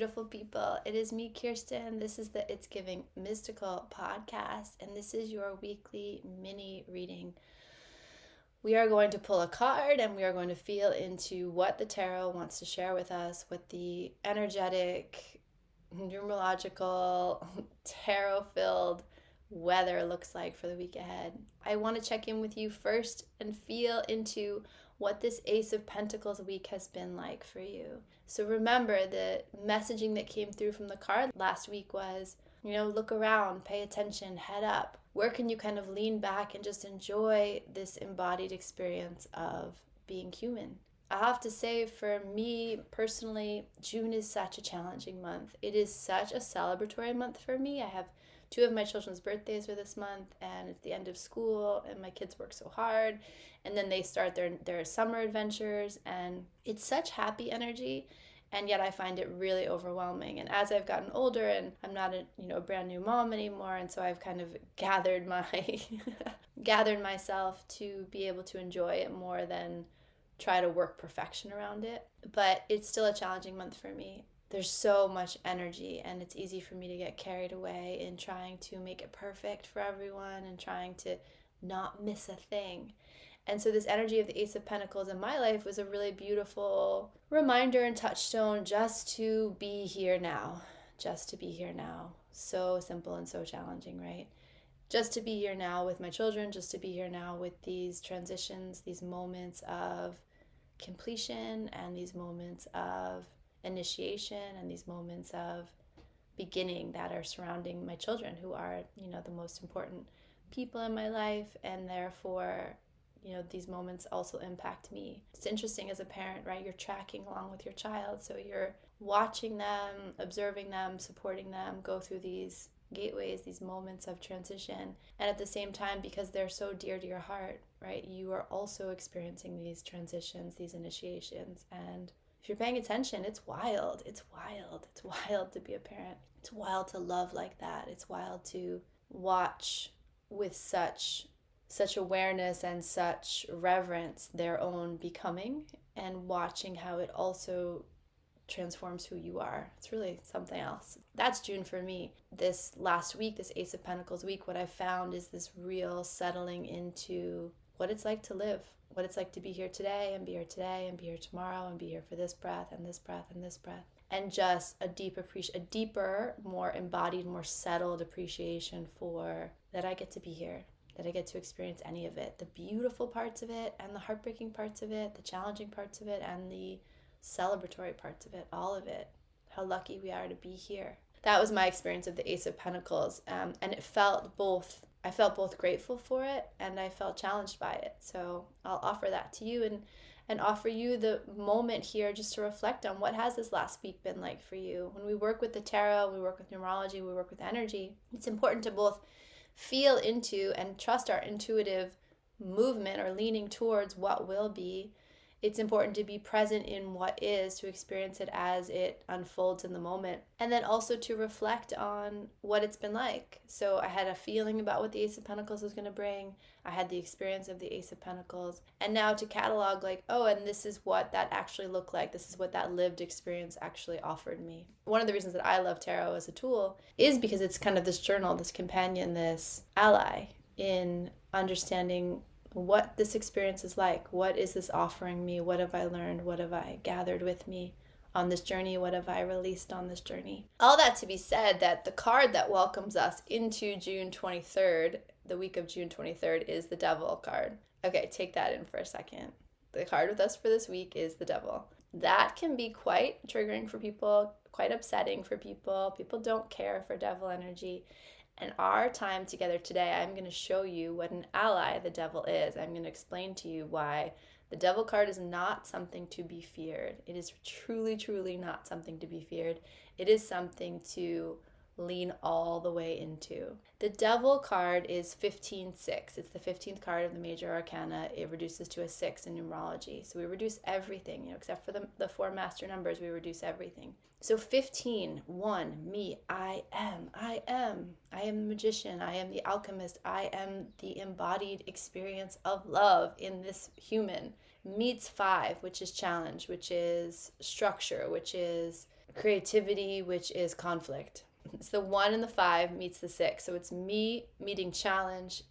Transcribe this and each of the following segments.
beautiful people. It is me, Kirsten. This is the It's Giving Mystical podcast, and this is your weekly mini reading. We are going to pull a card and we are going to feel into what the tarot wants to share with us, what the energetic, numerological, tarot-filled weather looks like for the week ahead. I want to check in with you first and feel into what this Ace of Pentacles week has been like for you. So remember, the messaging that came through from the card last week was, look around, pay attention, head up. Where can you kind of lean back and just enjoy this embodied experience of being human? I have to say, for me personally, June is such a challenging month. It is such a celebratory month for me. I have 2 of my children's birthdays are this month, and it's the end of school, and my kids work so hard, and then they start their summer adventures, and it's such happy energy, and yet I find it really overwhelming. And as I've gotten older, and I'm not a brand new mom anymore, and so I've kind of gathered myself to be able to enjoy it more than try to work perfection around it. But it's still a challenging month for me. There's so much energy, and it's easy for me to get carried away in trying to make it perfect for everyone and trying to not miss a thing. And so this energy of the Ace of Pentacles in my life was a really beautiful reminder and touchstone just to be here now. Just to be here now. So simple and so challenging, right? Just to be here now with my children, just to be here now with these transitions, these moments of completion and these moments of initiation and these moments of beginning that are surrounding my children, who are, the most important people in my life, and therefore, these moments also impact me. It's interesting as a parent, right? You're tracking along with your child, so you're watching them, observing them, supporting them go through these gateways, these moments of transition, and at the same time, because they're so dear to your heart, right, you are also experiencing these transitions, these initiations. And if you're paying attention, it's wild. It's wild to be a parent. It's wild to love like that. It's wild to watch with such awareness and such reverence their own becoming, and watching how it also transforms who you are. It's really something else. That's June for me. This last week, this Ace of Pentacles week, what I found is this real settling into what it's like to live, what it's like to be here today and be here today and be here tomorrow and be here for this breath and this breath and this breath. And just a deeper, more embodied, more settled appreciation for that I get to be here, that I get to experience any of it, the beautiful parts of it and the heartbreaking parts of it, the challenging parts of it and the celebratory parts of it, all of it. How lucky we are to be here. That was my experience of the Ace of Pentacles, and it felt both. I felt both grateful for it and I felt challenged by it. So I'll offer that to you and offer you the moment here just to reflect on what has this last week been like for you. When we work with the tarot, we work with numerology, we work with energy, it's important to both feel into and trust our intuitive movement or leaning towards what will be. It's important to be present in what is, to experience it as it unfolds in the moment, and then also to reflect on what it's been like. So I had a feeling about what the Ace of Pentacles was going to bring. I had the experience of the Ace of Pentacles, and now to catalog and this is what that actually looked like. This is what that lived experience actually offered me. One of the reasons that I love tarot as a tool is because it's kind of this journal, this companion, this ally in understanding what this experience is like. What is this offering me? What have I learned? What have I gathered with me on this journey? What have I released on this journey? All that to be said, that the card that welcomes us into June 23rd, the week of June 23rd, is the Devil card. Okay, take that in for a second. The card with us for this week is the Devil. That can be quite triggering for people, quite upsetting for people. People don't care for devil energy. And our time together today, I'm going to show you what an ally the devil is. I'm going to explain to you why the Devil card is not something to be feared. It is truly, truly not something to be feared. It is something to lean all the way into. The Devil card is 15-6. It's the 15th card of the major arcana. It reduces to a 6 in numerology. So we reduce everything, except for the 4 master numbers, we reduce everything. So 15, 1, me, I am the magician, I am the alchemist, I am the embodied experience of love in this human, meets 5, which is challenge, which is structure, which is creativity, which is conflict. It's the 1 and the 5 meets the 6. So it's me meeting challenge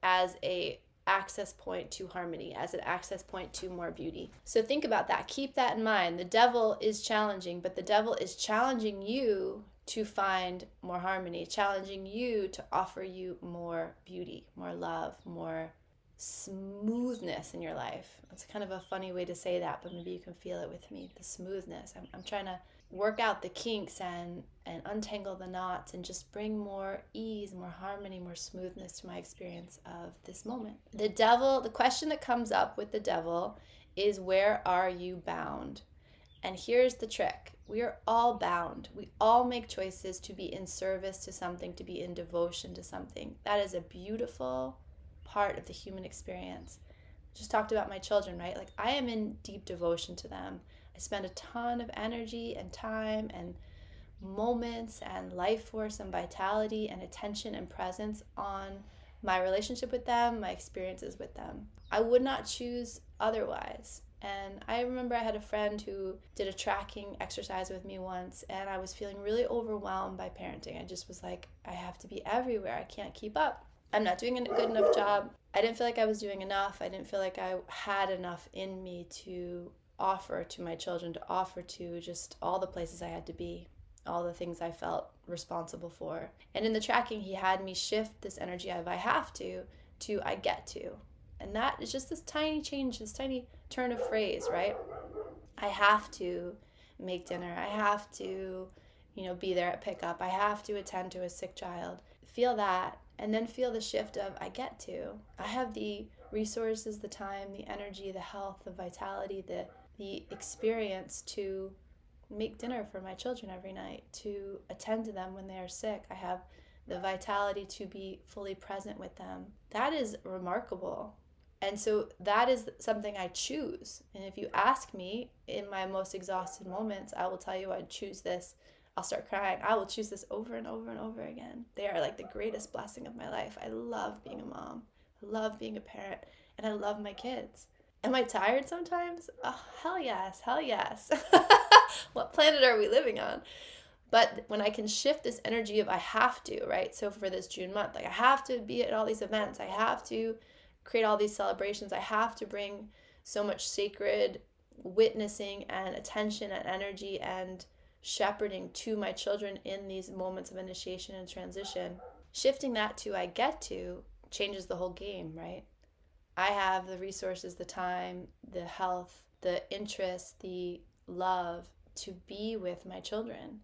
as a access point to harmony, as an access point to more beauty. So think about that. Keep that in mind. The devil is challenging, but the devil is challenging you to find more harmony, challenging you to offer you more beauty, more love, more smoothness in your life. It's kind of a funny way to say that, but maybe you can feel it with me, the smoothness. I'm trying to work out the kinks and untangle the knots and just bring more ease, more harmony, more smoothness to my experience of this moment. The devil, the question that comes up with the devil is, where are you bound? And here's the trick. We are all bound. We all make choices to be in service to something, to be in devotion to something. That is a beautiful part of the human experience. Just talked about my children, right? Like, I am in deep devotion to them. I spend a ton of energy and time and moments and life force and vitality and attention and presence on my relationship with them, my experiences with them. I would not choose otherwise. And I remember I had a friend who did a tracking exercise with me once, and I was feeling really overwhelmed by parenting. I just was like, I have to be everywhere. I can't keep up. I'm not doing a good enough job. I didn't feel like I was doing enough. I didn't feel like I had enough in me to offer to my children, to offer to just all the places I had to be, all the things I felt responsible for. And in the tracking, he had me shift this energy of I have to I get to. And that is just this tiny change, this tiny turn of phrase, right? I have to make dinner. I have to, be there at pickup. I have to attend to a sick child. Feel that, and then feel the shift of I get to. I have the resources, the time, the energy, the health, the vitality, the experience to make dinner for my children every night, to attend to them when they are sick. I have the vitality to be fully present with them. That is remarkable. And so that is something I choose. And if you ask me in my most exhausted moments, I will tell you I'd choose this. I'll start crying. I will choose this over and over and over again. They are like the greatest blessing of my life. I love being a mom. I love being a parent. And I love my kids. Am I tired sometimes? Oh, hell yes. Hell yes. What planet are we living on? But when I can shift this energy of I have to, right? So for this June month, like I have to be at all these events. I have to create all these celebrations. I have to bring so much sacred witnessing and attention and energy and shepherding to my children in these moments of initiation and transition. Shifting that to I get to changes the whole game, right? I have the resources, the time, the health, the interest, the love to be with my children,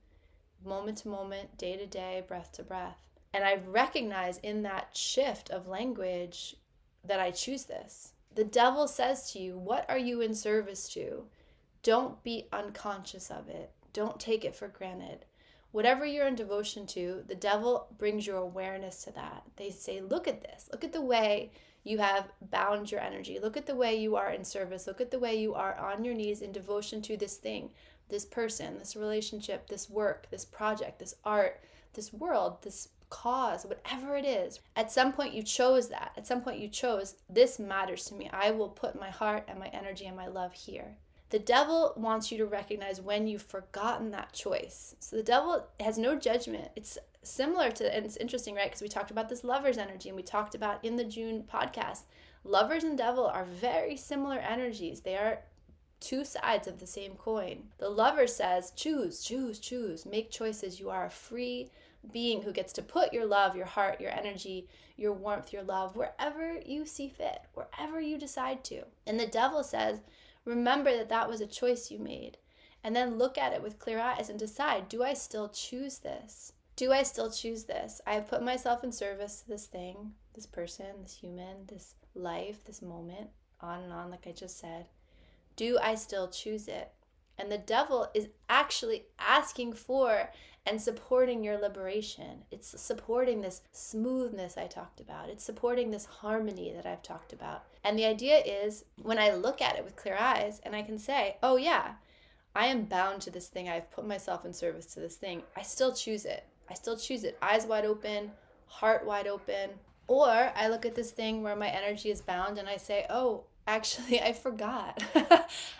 moment to moment, day to day, breath to breath. And I recognize in that shift of language that I choose this. The devil says to you, what are you in service to? Don't be unconscious of it. Don't take it for granted. Whatever you're in devotion to, the devil brings your awareness to that. They say, look at this. Look at the way you have bound your energy. Look at the way you are in service. Look at the way you are on your knees in devotion to this thing, this person, this relationship, this work, this project, this art, this world, this cause, whatever it is. At some point you chose that. At some point you chose, this matters to me. I will put my heart and my energy and my love here. The devil wants you to recognize when you've forgotten that choice. So the devil has no judgment. It's similar to, and it's interesting, right? Because we talked about this lover's energy, and we talked about in the June podcast, lovers and devil are very similar energies. They are two sides of the same coin. The lover says, choose, choose, choose. Make choices. You are a free being who gets to put your love, your heart, your energy, your warmth, your love, wherever you see fit, wherever you decide to. And the devil says, remember that that was a choice you made. And then look at it with clear eyes and decide, do I still choose this? Do I still choose this? I have put myself in service to this thing, this person, this human, this life, this moment, on and on, like I just said. Do I still choose it? And the devil is actually asking for and supporting your liberation. It's supporting this smoothness I talked about. It's supporting this harmony that I've talked about. And the idea is when I look at it with clear eyes and I can say, oh yeah, I am bound to this thing. I've put myself in service to this thing. I still choose it. I still choose it. Eyes wide open, heart wide open. Or I look at this thing where my energy is bound and I say, oh, actually, I forgot.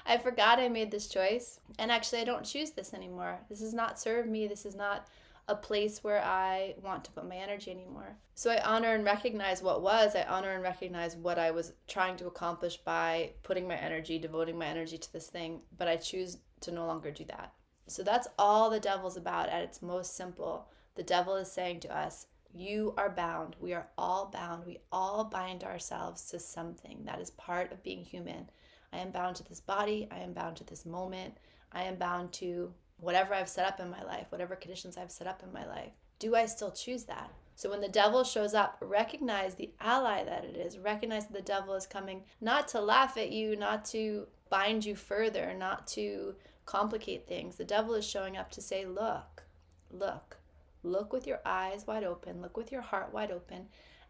I forgot I made this choice. And actually, I don't choose this anymore. This does not serve me. This is not a place where I want to put my energy anymore. So I honor and recognize what was. I honor and recognize what I was trying to accomplish by putting my energy, devoting my energy to this thing. But I choose to no longer do that. So that's all the devil's about at its most simple. The devil is saying to us, you are bound. We are all bound. We all bind ourselves to something. That is part of being human. I am bound to this body. I am bound to this moment. I am bound to whatever I've set up in my life, whatever conditions I've set up in my life. Do I still choose that? So when the devil shows up, recognize the ally that it is. Recognize that the devil is coming not to laugh at you, not to bind you further, not to complicate things. The devil is showing up to say, look, look with your eyes wide open, look with your heart wide open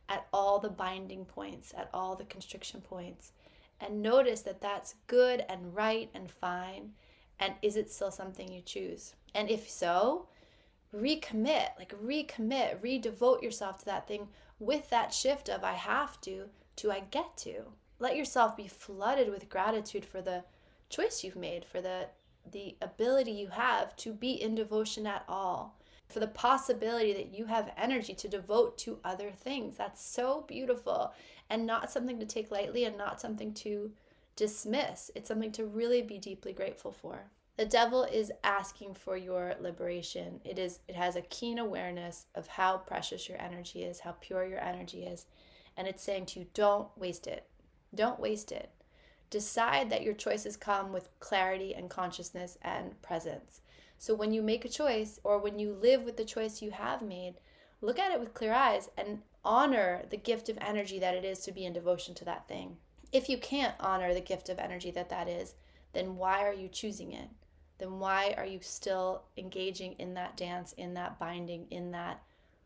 at all the binding points, at all the constriction points, and notice that that's good and right and fine. And is it still something you choose? And if so, recommit, redevote yourself to that thing with that shift of I have to I get to. Let yourself be flooded with gratitude for the choice you've made, for the ability you have to be in devotion at all, for the possibility that you have energy to devote to other things. That's so beautiful and not something to take lightly and not something to dismiss. It's something to really be deeply grateful for. The devil is asking for your liberation. It has a keen awareness of how precious your energy is, how pure your energy is, and it's saying to you, don't waste it. Don't waste it. Decide that your choices come with clarity and consciousness and presence. So when you make a choice, or when you live with the choice you have made, look at it with clear eyes and honor the gift of energy that it is to be in devotion to that thing. If you can't honor the gift of energy that is, then why are you choosing it? Then why are you still engaging in that dance, in that binding, in that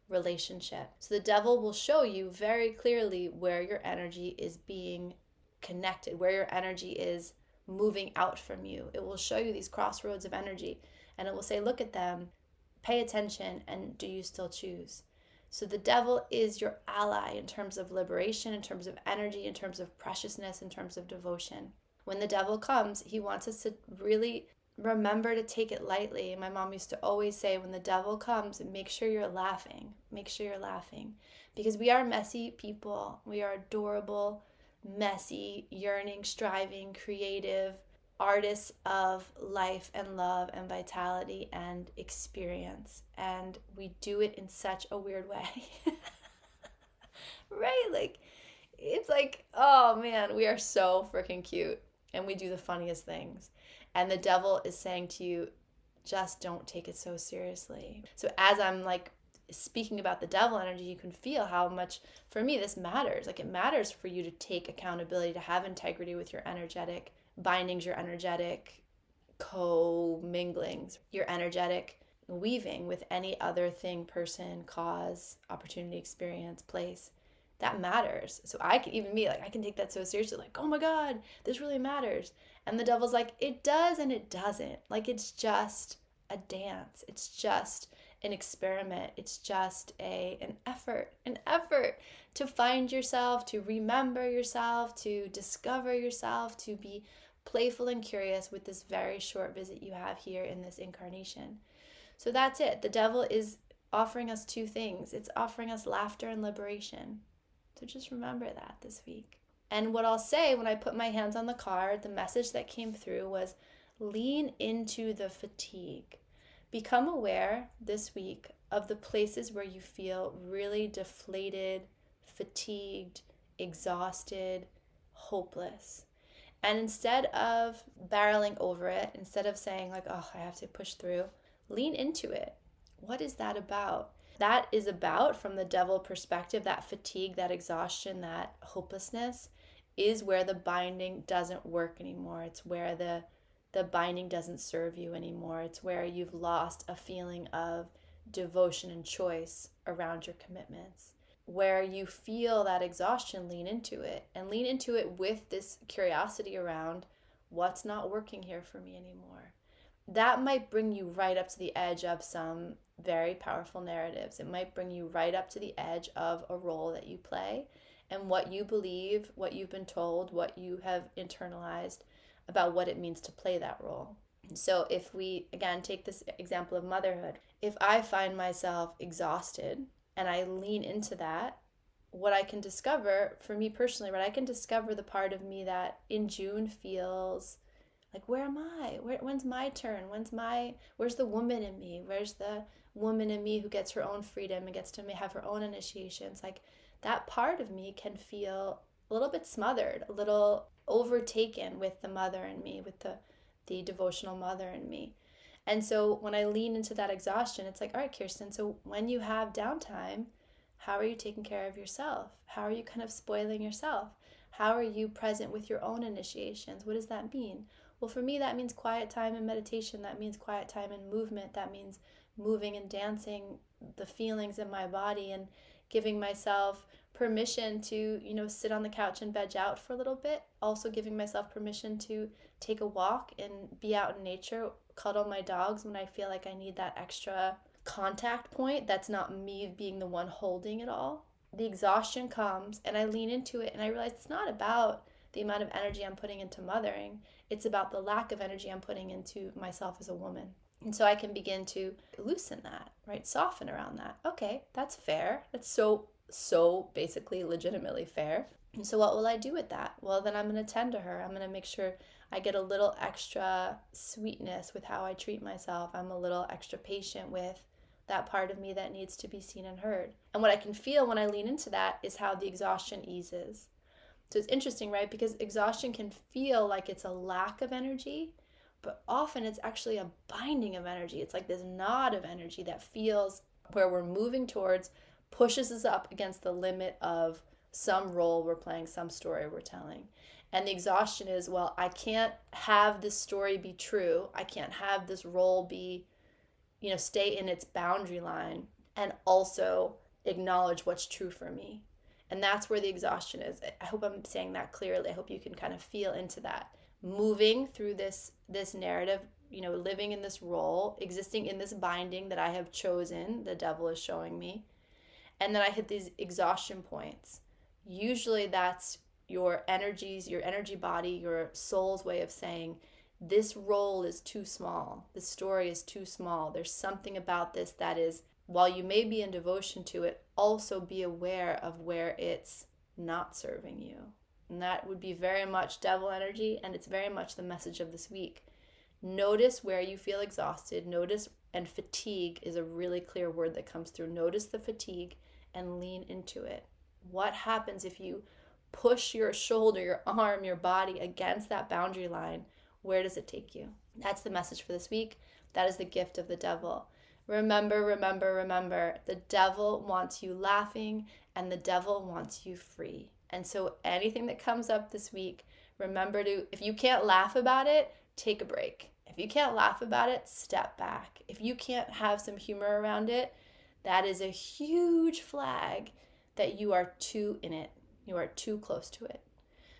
relationship? So the devil will show you very clearly where your energy is being connected, where your energy is moving out from you. It will show you these crossroads of energy, and it will say, look at them, pay attention, and do you still choose? So the devil is your ally in terms of liberation, in terms of energy, in terms of preciousness, in terms of devotion. When the devil comes, he wants us to really remember to take it lightly. My mom used to always say, when the devil comes, make sure you're laughing. Make sure you're laughing. Because we are messy people. We are adorable, messy, yearning, striving, creative artists of life and love and vitality and experience. And we do it in such a weird way. Right? Like, it's like, oh man, we are so freaking cute. And we do the funniest things. And the devil is saying to you, just don't take it so seriously. So as I'm like speaking about the devil energy, you can feel how much, for me, this matters. Like, it matters for you to take accountability, to have integrity with your energetic bindings, your energetic co-minglings, your energetic weaving with any other thing, person, cause, opportunity, experience, place. That matters. So I can, even me, like, I can take that so seriously, like, oh my God, this really matters. And the devil's like, it does and it doesn't. Like, it's just a dance. It's just an experiment. It's just an effort to find yourself, to remember yourself, to discover yourself, to be playful and curious with this very short visit you have here in this incarnation. So that's it. The devil is offering us two things. It's offering us laughter and liberation. So just remember that this week. And what I'll say when I put my hands on the card, the message that came through was lean into the fatigue. Become aware this week of the places where you feel really deflated, fatigued, exhausted, hopeless. And instead of barreling over it, instead of saying like, oh, I have to push through, lean into it. What is that about? That is about, from the devil perspective, that fatigue, that exhaustion, that hopelessness is where the binding doesn't work anymore. It's where the binding doesn't serve you anymore. It's where you've lost a feeling of devotion and choice around your commitments. Where you feel that exhaustion, lean into it. And lean into it with this curiosity around what's not working here for me anymore. That might bring you right up to the edge of some very powerful narratives. It might bring you right up to the edge of a role that you play. and what you believe, what you've been told, what you have internalized about what it means to play that role. So if we, again, take this example of motherhood, if I find myself exhausted and I lean into that, what I can discover, for me personally, right, I can discover the part of me that in June feels like, where am I? When's my turn? Where's the woman in me? Where's the woman in me who gets her own freedom and gets to have her own initiations? Like, that part of me can feel a little bit smothered, a little overtaken with the mother in me, with the devotional mother in me. And so when I lean into that exhaustion, it's like, all right, Kirsten, so when you have downtime, how are you taking care of yourself? How are you kind of spoiling yourself? How are you present with your own initiations? What does that mean? Well, for me, that means quiet time and meditation. That means quiet time and movement. That means moving and dancing the feelings in my body and giving myself permission to, sit on the couch and veg out for a little bit. Also giving myself permission to take a walk and be out in nature, cuddle my dogs when I feel like I need that extra contact point. That's not me being the one holding it all. The exhaustion comes and I lean into it and I realize it's not about the amount of energy I'm putting into mothering. It's about the lack of energy I'm putting into myself as a woman. And so I can begin to loosen that, right? Soften around that. Okay, that's fair. That's so basically legitimately fair. And so what will I do with that? Well, then I'm going to tend to her. I'm going to make sure I get a little extra sweetness with how I treat myself. I'm a little extra patient with that part of me that needs to be seen and heard. And what I can feel when I lean into that is how the exhaustion eases. So it's interesting, right? Because exhaustion can feel like it's a lack of energy, but often it's actually a binding of energy. It's like this knot of energy that feels where we're moving towards, pushes us up against the limit of some role we're playing, some story we're telling. And the exhaustion is, well, I can't have this story be true. I can't have this role be, stay in its boundary line and also acknowledge what's true for me. And that's where the exhaustion is. I hope I'm saying that clearly. I hope you can kind of feel into that. Moving through this narrative, living in this role, existing in this binding that I have chosen, the devil is showing me. And then I hit these exhaustion points. Usually that's your energies, your energy body, your soul's way of saying, this role is too small. This story is too small. There's something about this that is, while you may be in devotion to it, also be aware of where it's not serving you. And that would be very much devil energy, and it's very much the message of this week. Notice where you feel exhausted. Notice, and fatigue is a really clear word that comes through. Notice the fatigue and lean into it. What happens if you push your shoulder, your arm, your body against that boundary line? Where does it take you? That's the message for this week. That is the gift of the devil. Remember, the devil wants you laughing and the devil wants you free. And so anything that comes up this week, remember to, if you can't laugh about it, take a break. If you can't laugh about it, step back. If you can't have some humor around it, that is a huge flag that you are too in it. You are too close to it.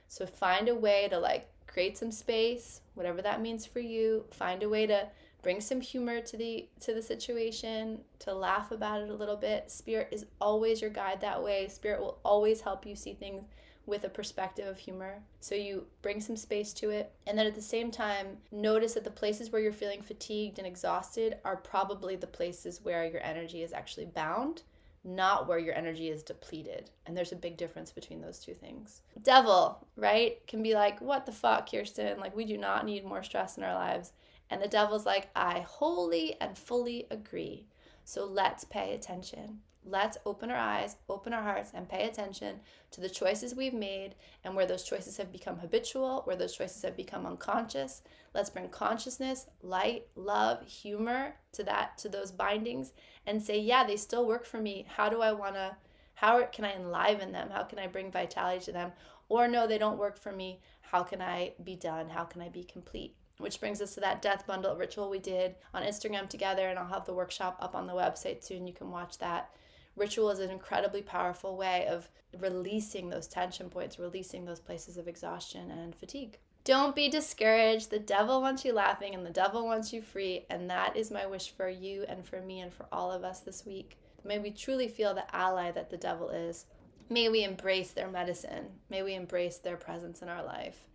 So find a way to create some space, whatever that means for you. Find a way to bring some humor to the situation, to laugh about it a little bit. Spirit is always your guide that way. Spirit will always help you see things with a perspective of humor. So you bring some space to it. And then at the same time, notice that the places where you're feeling fatigued and exhausted are probably the places where your energy is actually bound, not where your energy is depleted. And there's a big difference between those two things. Devil, right, can be like, what the fuck, Kirsten? We do not need more stress in our lives. And the devil's like, I wholly and fully agree. So let's pay attention. Let's open our eyes, open our hearts, and pay attention to the choices we've made and where those choices have become habitual, where those choices have become unconscious. Let's bring consciousness, light, love, humor to those bindings and say, yeah, they still work for me. How can I enliven them? How can I bring vitality to them? Or no, they don't work for me. How can I be done? How can I be complete? Which brings us to that death bundle ritual we did on Instagram together, and I'll have the workshop up on the website soon. You can watch that. Ritual is an incredibly powerful way of releasing those tension points, releasing those places of exhaustion and fatigue. Don't be discouraged. The devil wants you laughing and the devil wants you free, and that is my wish for you and for me and for all of us this week. May we truly feel the ally that the devil is. May we embrace their medicine. May we embrace their presence in our life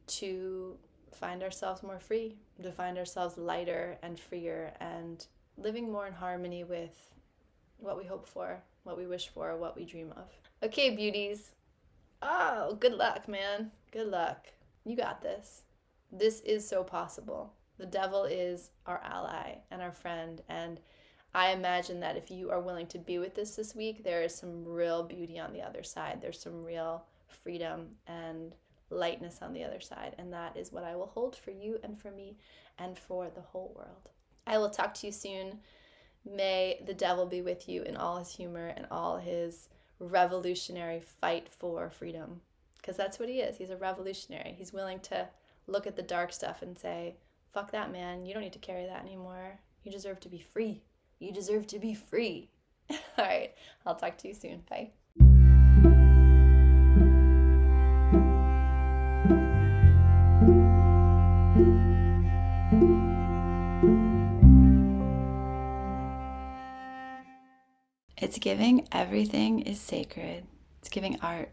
to find ourselves more free, to find ourselves lighter and freer and living more in harmony with what we hope for, what we wish for, what we dream of. Okay, beauties. Oh, good luck, man. Good luck. You got this. This is so possible. The devil is our ally and our friend, and I imagine that if you are willing to be with this week, there is some real beauty on the other side. There's some real freedom and lightness on the other side, and that is what I will hold for you and for me and for the whole world. I will talk to you soon. May the devil be with you in all his humor and all his revolutionary fight for freedom, because that's what he is. He's a revolutionary. He's willing to look at the dark stuff and say, fuck that, man. You don't need to carry that anymore. You deserve to be free. You deserve to be free. All right, I'll talk to you soon. Bye. It's giving everything is sacred. It's giving art.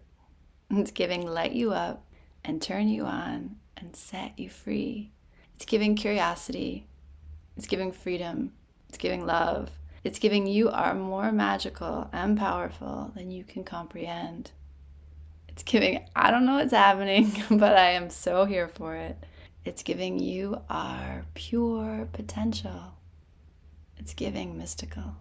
It's giving light you up and turn you on and set you free. It's giving curiosity. It's giving freedom. It's giving love. It's giving you are more magical and powerful than you can comprehend. It's giving, I don't know what's happening, but I am so here for it. It's giving you are pure potential. It's giving mystical.